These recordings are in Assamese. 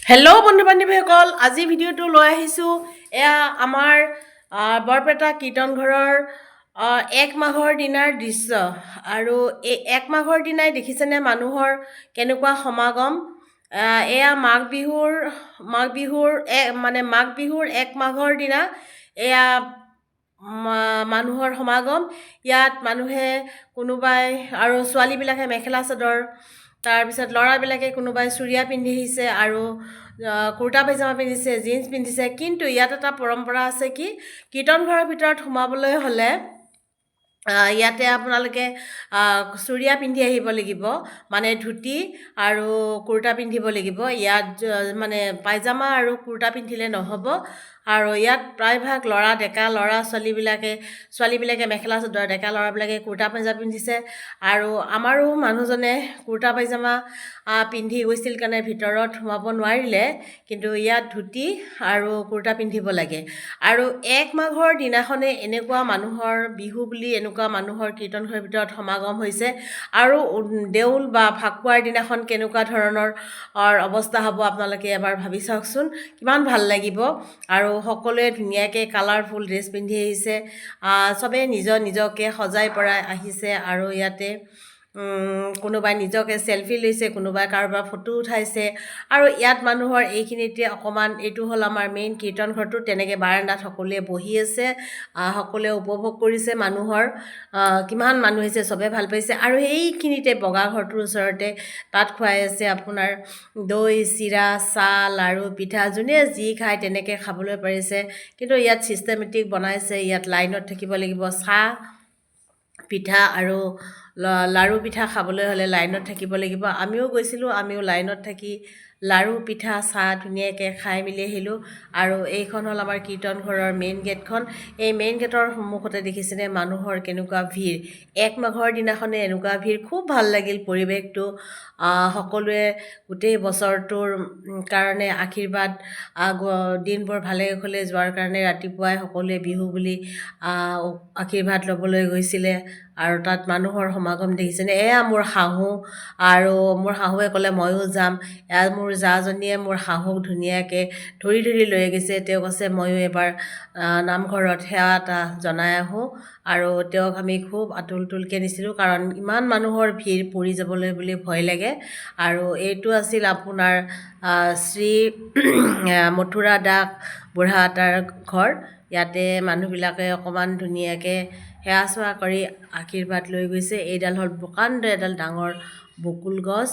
হেল্ল' বন্ধু বান্ধৱীসকল, আজি ভিডিঅ'টো লৈ আহিছোঁ। এয়া আমাৰ বৰপেটা কীৰ্তন ঘৰৰ 1 মাঘৰ দিনাৰ দৃশ্য। আৰু এই 1 মাঘৰ দিনাই দেখিছেনে মানুহৰ কেনেকুৱা সমাগম। এয়া মাঘ বিহুৰ মাঘ বিহুৰ 1 মাঘৰ দিনা এয়া মানুহৰ সমাগম। ইয়াত মানুহে কোনোবাই আৰু ছোৱালীবিলাকে মেখেলা চাদৰ, তাৰপিছত ল'ৰাবিলাকে কোনোবাই চুৰিয়া পিন্ধি আহিছে আৰু কুৰ্তা পাইজামা পিন্ধিছে, জিন্স পিন্ধিছে। কিন্তু ইয়াত এটা পৰম্পৰা আছে কি, কীৰ্তন ঘৰৰ ভিতৰত সোমাবলৈ হ'লে ইয়াতে আপোনালোকে চুৰিয়া পিন্ধি আহিব লাগিব, মানে ধুতি আৰু কুৰ্তা পিন্ধিব লাগিব। ইয়াত মানে পাইজামা আৰু কুৰ্তা পিন্ধিলে নহ'ব। আৰু ইয়াত প্ৰায়ভাগ ডেকা ল'ৰা ছোৱালীবিলাকে মেখেলা চাদৰ, ডেকা ল'ৰাবিলাকে কুৰ্তা পাইজামা পিন্ধিছে। আৰু আমাৰো মানুহজনে কুৰ্তা পাইজামা পিন্ধি গৈছিল কাৰণে ভিতৰত সোমাব নোৱাৰিলে, কিন্তু ইয়াত ধুতি আৰু কুৰ্তা পিন্ধিব লাগে। আৰু 1 মাঘৰ দিনাখনে এনেকুৱা মানুহৰ বিহু বুলি এনেকুৱা মানুহৰ কীৰ্তন ঘৰৰ ভিতৰত সমাগম হৈছে। আৰু দেউল বা ফাকুৱাৰ দিনাখন কেনেকুৱা ধৰণৰ অৱস্থা হ'ব আপোনালোকে এবাৰ ভাবি চাওকচোন, কিমান ভাল লাগিব। আৰু সকলোৱে ধুনীয়াকৈ কালাৰফুল ড্ৰেছ পিন্ধি আহিছে, চবেই নিজকে সজাই পৰাই আহিছে। আৰু ইয়াতে কোনোবাই নিজকে চেলফি লৈছে, কোনোবাই কাৰোবাৰ ফটো উঠাইছে। আৰু ইয়াত মানুহৰ এইখিনিতে অকণমান, এইটো হ'ল আমাৰ মেইন কীৰ্তন ঘৰটো, তেনেকৈ বাৰান্দাত সকলোৱে বহি আছে, সকলোৱে উপভোগ কৰিছে। মানুহৰ কিমান মানুহ হৈছে, চবেই ভাল পাইছে। আৰু সেইখিনিতে বগা ঘৰটোৰ ওচৰতে তাত খুৱাই আছে আপোনাৰ দৈ, চিৰা, চাহ, লাড়ু, পিঠা, যোনে যি খায় তেনেকৈ খাবলৈ পাৰিছে। কিন্তু ইয়াত ছিষ্টেমেটিক বনাইছে, ইয়াত লাইনত থাকিব লাগিব। চাহ, পিঠা আৰু লাড়ু পিঠা খাবলৈ হ'লে লাইনত থাকিব লাগিব। আমিও গৈছিলোঁ, আমিও লাইনত থাকি লাড়ু, পিঠা, চাহ ধুনীয়াকৈ খাই মেলি আহিলোঁ। আৰু এইখন হ'ল আমাৰ কীৰ্তন ঘৰৰ মেইন গেটখন। এই মেইন গেটৰ সন্মুখতে দেখিছেনে মানুহৰ কেনেকুৱা ভিৰ। 1 মাঘৰ দিনাখনে এনেকুৱা ভিৰ, খুব ভাল লাগিল পৰিৱেশটো। সকলোৱে গোটেই বছৰটোৰ কাৰণে আশীৰ্বাদ, দিনবোৰ ভালে কুশলে যোৱাৰ কাৰণে ৰাতিপুৱাই সকলোৱে বিহু বুলি আশীৰ্বাদ ল'বলৈ গৈছিলে। আৰু তাত মানুহৰ সমাগম দেখিছেনে। এয়া মোৰ শাহু, আৰু মোৰ শাহুৱে ক'লে ময়ো যাম। এয়া মোৰ জাজনীয়ে মোৰ শাহুক ধুনীয়াকৈ ধৰি লৈ গৈছে। তেওঁ কৈছে ময়ো এবাৰ নামঘৰত সেৱা এটা জনাই আহোঁ। আৰু তেওঁক আমি খুব আতুলকৈ নিছিলোঁ, কাৰণ ইমান মানুহৰ ভিৰ, পৰি যাবলৈ বুলি ভয় লাগে। আৰু এইটো আছিল আপোনাৰ শ্ৰী মথুৰা দাস বুঢ়াতাৰ ঘৰ। ইয়াতে মানুহবিলাকে অকণমান ধুনীয়াকৈ সেৱা চেৱা কৰি আশীৰ্বাদ লৈ গৈছে। এইডাল হ'ল প্ৰকাণ্ড এডাল ডাঙৰ বকুল গছ।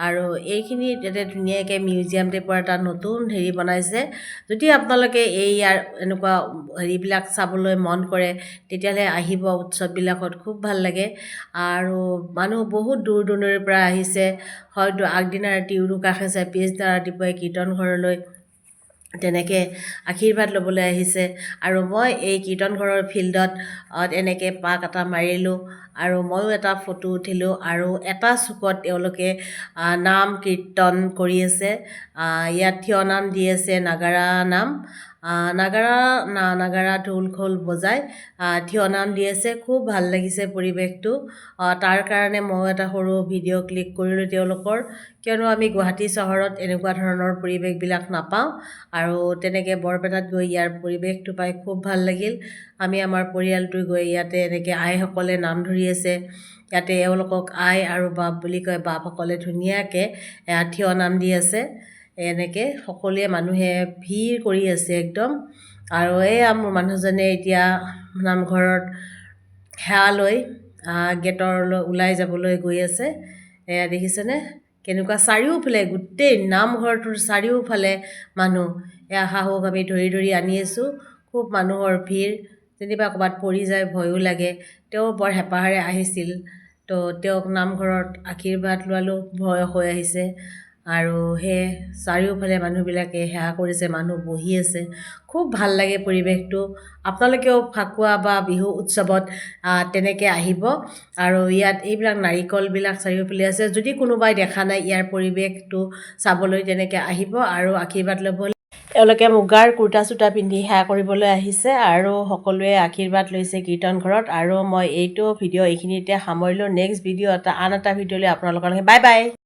আৰু এইখিনিত ইয়াতে ধুনীয়াকৈ মিউজিয়াম টাইপৰ এটা নতুন বনাইছে। যদি আপোনালোকে ইয়াৰ এনেকুৱা হেৰিবিলাক চাবলৈ মন কৰে, তেতিয়াহ'লে আহিব উৎসৱবিলাকত, খুব ভাল লাগে। আৰু মানুহ বহুত দূৰ দূৰণিৰ পৰা আহিছে, হয়তো আগদিনা ৰাতি উৰুকা খাইছে, পিছদিনা ৰাতিপুৱাই কীৰ্তন ঘৰলৈ তেনেকৈ আশীৰ্বাদ ল'বলৈ আহিছে। আৰু মই এই কীৰ্তন ঘৰৰ ফিল্ডত এনেকৈ পাক এটা মাৰিলোঁ, আৰু ময়ো এটা ফটো উঠিলোঁ। আৰু এটা চুকত তেওঁলোকে নাম কীৰ্তন কৰি আছে। ইয়াত থিয় নাম দি আছে, নাগাৰা নাম, নাগাৰা ঢোল খোল বজাই থিয় নাম দি আছে। খুব ভাল লাগিছে পৰিৱেশটো। তাৰ কাৰণে মই এটা সৰু ভিডিঅ' ক্লিক কৰিলোঁ তেওঁলোকৰ, কিয়নো আমি গুৱাহাটী চহৰত এনেকুৱা ধৰণৰ পৰিৱেশবিলাক নাপাওঁ। আৰু তেনেকৈ বৰপেটাত গৈ ইয়াৰ পৰিৱেশটো পাই খুব ভাল লাগিল। আমি আমাৰ পৰিয়ালটো গৈ ইয়াতে এনেকৈ আইসকলে নাম ধৰি আছে। ইয়াতে এওঁলোকক আই আৰু বাপ বুলি কয়। বাপসকলে ধুনীয়াকৈ থিয় নাম দি আছে। এনেকৈ সকলোৱে মানুহে ভিৰ কৰি আছে একদম। আৰু এয়া মোৰ মানুহজনে এতিয়া নামঘৰত সেৱা লৈ গেটলৈ ওলাই যাবলৈ গৈ আছে। এয়া দেখিছেনে কেনেকুৱা চাৰিওফালে, গোটেই নামঘৰটোৰ চাৰিওফালে মানুহ। এয়া শাহুক আমি ধৰি আনি আছোঁ। খুব মানুহৰ ভিৰ, যেনিবা ক'ৰবাত পৰি যায় ভয়ো লাগে। তেওঁ বৰ হেঁপাহেৰে আহিছিল, তো তেওঁক নামঘৰত আশীৰ্বাদ লোৱালোঁ, ভয় হৈ আহিছে। আৰু সেই চাৰিওফালে মানুহবিলাকে সেৱা কৰিছে, মানুহ বহি আছে। খুব ভাল লাগে পৰিৱেশটো। আপোনালোকেও ফাকুৱা বা বিহু উৎসৱত তেনেকৈ আহিব। আৰু ইয়াত এইবিলাক নাৰিকলবিলাক চাৰিওফালে আছে। যদি কোনোবাই দেখা নাই ইয়াৰ পৰিৱেশটো চাবলৈ, তেনেকৈ আহিব আৰু আশীৰ্বাদ ল'ব। এওঁলোকে মুগাৰ কুৰ্তা চুৰ্তা পিন্ধি সেৱা কৰিবলৈ আহিছে, আৰু সকলোৱে আশীৰ্বাদ লৈছে কীৰ্তন ঘৰত। আৰু মই এইটো ভিডিঅ' এইখিনিতে সামৰিলোঁ। নেক্সট ভিডিঅ' আন এটা ভিডিঅ' লৈ আপোনালোকৰ লগত, বাই বাই।